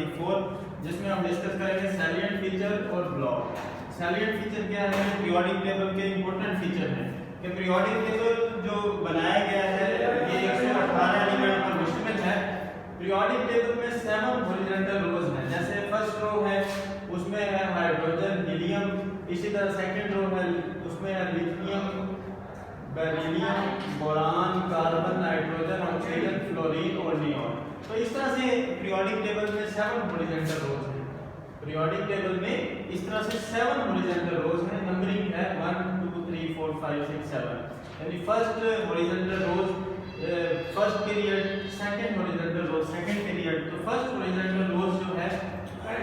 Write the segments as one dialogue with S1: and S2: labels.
S1: 24, जिसमें हम डिस्कस करेंगे सैलिएंट फीचर और ब्लॉक। सैलिएंट फीचर क्या है? पीरियोडिक टेबल के इंपॉर्टेंट फीचर हैं कि पीरियोडिक टेबल जो बनाया गया है ये 118 एलिमेंट पर मुश्तमिल है। पीरियोडिक टेबल में 7 हॉरिजॉन्टल रोज हैं। जैसे फर्स्ट रो है उसमें है हाइड्रोजन, हीलियम, इसी तरह सेकंड रो है उसमें है lithium, beryllium, boron, carbon, nitrogen, oxygen, fluorine और नियॉन। तो इस तरह से पीरियोडिक टेबल में 7 हॉरिजॉन्टल रोज हैं। पीरियोडिक टेबल में इस तरह से 7 हॉरिजॉन्टल रोज हैं। नंबरिंग है 1 2 3 4 5 6 7। यानी फर्स्ट हॉरिजॉन्टल रोज फर्स्ट पीरियड, सेकंड हॉरिजॉन्टल रोज सेकंड पीरियड। तो फर्स्ट हॉरिजॉन्टल रोज जो है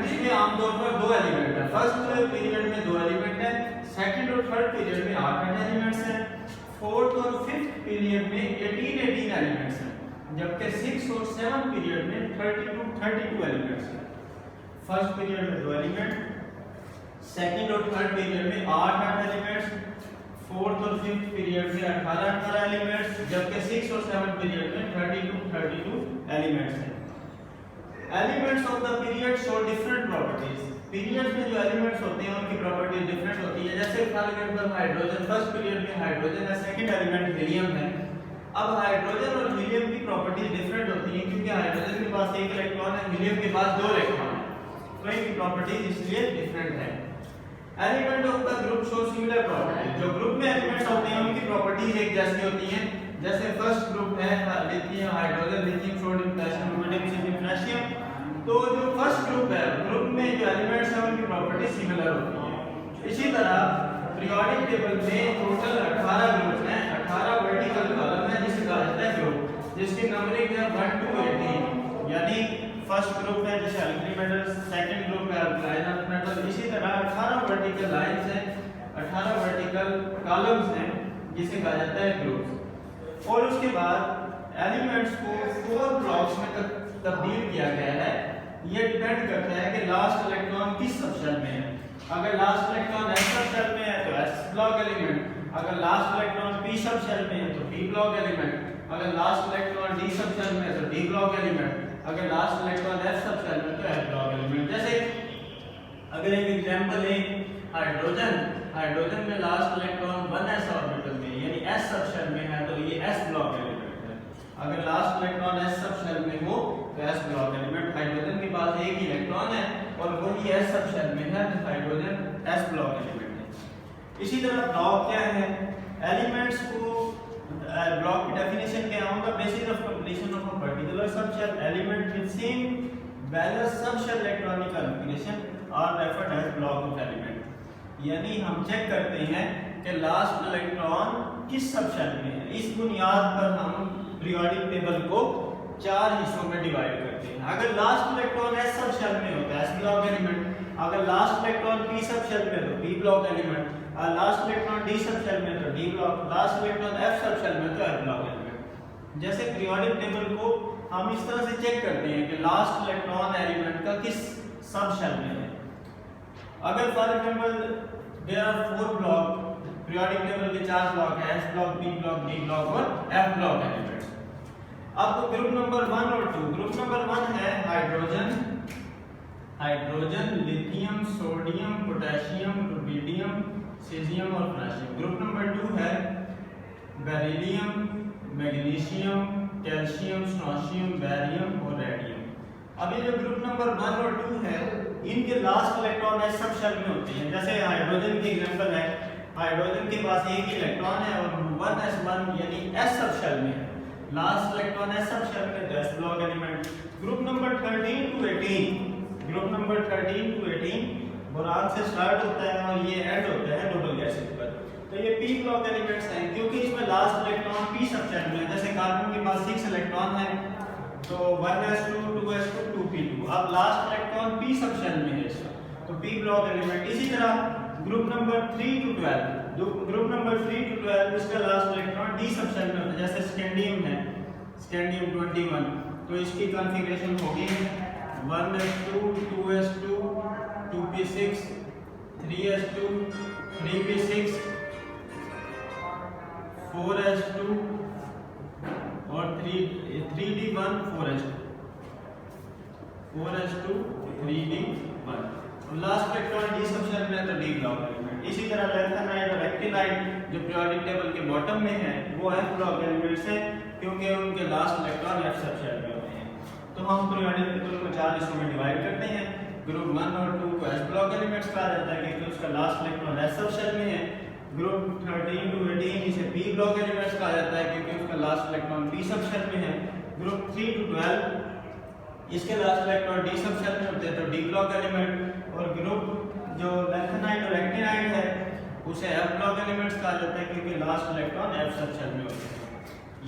S1: इसमें आमतौर पर 2 एलिमेंट है। फर्स्ट पीरियड में 2 एलिमेंट है, सेकंड और थर्ड पीरियड में 8 एलिमेंट्स हैं, फोर्थ और फिफ्थ पीरियड में 18 एलिमेंट्स हैं, जबकि 6 और 7 पीरियड में 32 एलिमेंट्स हैं। फर्स्ट पीरियड में 2 एलिमेंट, सेकंड और थर्ड पीरियड में 8 एलिमेंट्स, फोर्थ और फिफ्थ पीरियड में 18 एलिमेंट्स, जबकि 6 और 7 पीरियड में 32 एलिमेंट्स हैं। Elements of the period show different properties. Periods में जो एलिमेंट्स होते हैं उनकी प्रॉपर्टीज डिफरेंट होती है। जैसे for example hydrogen, first period में हाइड्रोजन है, सेकंड एलिमेंट हीलियम है। अब हाइड्रोजन और हीलियम की प्रॉपर्टीज डिफरेंट होती हैं क्योंकि हाइड्रोजन के पास 1 इलेक्ट्रॉन है, हीलियम के पास 2 इलेक्ट्रॉन है, तो इनकी प्रॉपर्टीज इसलिए डिफरेंट है। Element of the group show similar properties. जो ग्रुप में एलिमेंट्स होते हैं उनकी प्रॉपर्टीज एक जैसी होती हैं। जैसे फर्स्ट ग्रुप है lithium, hydrogen, lithium, sodium, potassium, rubidium, potassium. तो जो फर्स्ट ग्रुप है, ग्रुप में जो एलिमेंट्स हैं उनकी प्रॉपर्टी सिमिलर होती है। इसी तरह पीरियोडिक टेबल में टोटल 18 ग्रुप हैं, 18 वर्टिकल कॉलम है जिसे कहा जाता है ग्रुप, जिसकी नंबरिंग है 1 to 18। यानी फर्स्ट ग्रुप है जैसे अल्कली मेटल्स, सेकंड ग्रुप है अल्कालाइन अर्थ मेटल। इसी तरह 18 वर्टिकल लाइंस हैं, 18 वर्टिकल कॉलम्स हैं जिसे कहा जाता है ग्रुप्स। और उसके बाद एलिमेंट्स को 4 ब्लॉक्स में तब्दील किया गया है। ये डिपेंड करता है कि लास्ट इलेक्ट्रॉन किस सबशेल में है। अगर लास्ट इलेक्ट्रॉन s सबशेल में है तो s ब्लॉक एलिमेंट, अगर लास्ट इलेक्ट्रॉन p सबशेल में है तो p ब्लॉक एलिमेंट, अगर लास्ट इलेक्ट्रॉन d सबशेल में है तो d ब्लॉक एलिमेंट, अगर लास्ट इलेक्ट्रॉन f सबशेल में तो f ब्लॉक एलिमेंट। जैसे अगर एक एग्जांपल है हाइड्रोजन, हाइड्रोजन में लास्ट इलेक्ट्रॉन 1s ऑर्बिटल में यानी s सबशेल में है तो ये s ब्लॉक एलिमेंट। अगर लास्ट इलेक्ट्रॉन s सबशेल में हो तो s ब्लॉक एलिमेंट। हाइड्रोजन के पास एक ही इलेक्ट्रॉन है और वही s सबशेल में है तो हाइड्रोजन s ब्लॉक एलिमेंट है। इसी तरह ब्लॉक क्या है? एलिमेंट्स को ब्लॉक की डेफिनेशन क्या है? On the basis of completion of a particular subshell element with same valence subshell electronic configuration are referred as block of element. यानी हम चेक करते हैं कि लास्ट इलेक्ट्रॉन किस सबशेल में है। इस बुनियाद पर हम पीरियोडिक टेबल को 4 हिस्सों में डिवाइड करते हैं। अगर लास्ट इलेक्ट्रॉन s सबशेल में होता है s ब्लॉक एलिमेंट, अगर लास्ट इलेक्ट्रॉन p सबशेल में तो p ब्लॉक एलिमेंट, और लास्ट इलेक्ट्रॉन d सबशेल में तो d block, last electron f subshell में तो f ब्लॉक एलिमेंट। जैसे पीरियोडिक टेबल को हम इस तरह से चेक करते हैं कि लास्ट इलेक्ट्रॉन एलिमेंट का किस सबशेल में है। अगर for example there are 4 block, periodic table के 4 ब्लॉक हैं, s block, p block, d block और f ब्लॉक एलिमेंट। अब तो ग्रुप नंबर 1 और 2। ग्रुप नंबर 1 है hydrogen, hydrogen, lithium, sodium, potassium, rubidium, caesium और पोटेशियम। ग्रुप नंबर 2 है beryllium, magnesium, calcium, strontium, barium और रेडियम। अब ये जो ग्रुप नंबर 1 और 2 है इनके लास्ट इलेक्ट्रॉन s सबशेल में होते हैं। जैसे हाइड्रोजन की एग्जांपल है, हाइड्रोजन के पास एक ही इलेक्ट्रॉन है और 1s1 यानी s सबशेल में है। लास्ट इलेक्ट्रॉन s सबशेल में तो s block element. Group number 13 to 18, group number 13 to 18 boron से स्टार्ट होता है और ये एंड होता है डबल गैसेट पर। तो ये p ब्लॉक एलिमेंट्स हैं क्योंकि इसमें लास्ट इलेक्ट्रॉन p सबशेल में है। जैसे कार्बन के पास 6 इलेक्ट्रॉन है तो 1s2 2s2 2p2। अब लास्ट इलेक्ट्रॉन p सबशेल में है इसका तो p ब्लॉक एलिमेंट। इसी तरह group number 3 to 12, group number 3 to 12 इसका लास्ट इलेक्ट्रॉन d सबशेल में होता है। जैसे स्कैंडियम है, स्कैंडियम 21 तो इसकी कॉन्फ़िगरेशन होगी 1s2 2s2 2p6 3s2 3p6 4s2 और 3d1 4s2। 4s2 3d1। Last electron D subshell में है तो डी ब्लॉक एलिमेंट। इसी तरह लैंथेनाइड और एक्टिनाइड जो पीरियोडिक टेबल के बॉटम में है वो एफ ब्लॉक एलिमेंट्स हैं, क्योंकि उनके last electron F subshell में होते हैं। तो हम पीरियोडिक टेबल को 4 हिस्सों में डिवाइड करते हैं। ग्रुप 1 और 2 को एस ब्लॉक एलिमेंट्स कहा जाता है क्योंकि उसका last electron S subshell में है। ग्रुप 13 to 18 इसे पी ब्लॉक एलिमेंट्स कहा जाता है क्योंकि उसका last electron P subshell में है। ग्रुप 3 to 12 इसके last electron D subshell में होते हैं तो डी ब्लॉक एलिमेंट। और ग्रुप जो लैंथेनाइड और एक्टिनाइड है उसे एफ ब्लॉक एलिमेंट्स कहा जाता है क्योंकि last electron F subshell में होते हैं।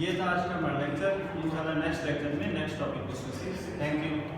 S1: ये था आज का हमारा लेक्चर। इंशाल्लाह नेक्स्ट लेक्चर में नेक्स्ट टॉपिक डिस्कस करेंगे। Thank you.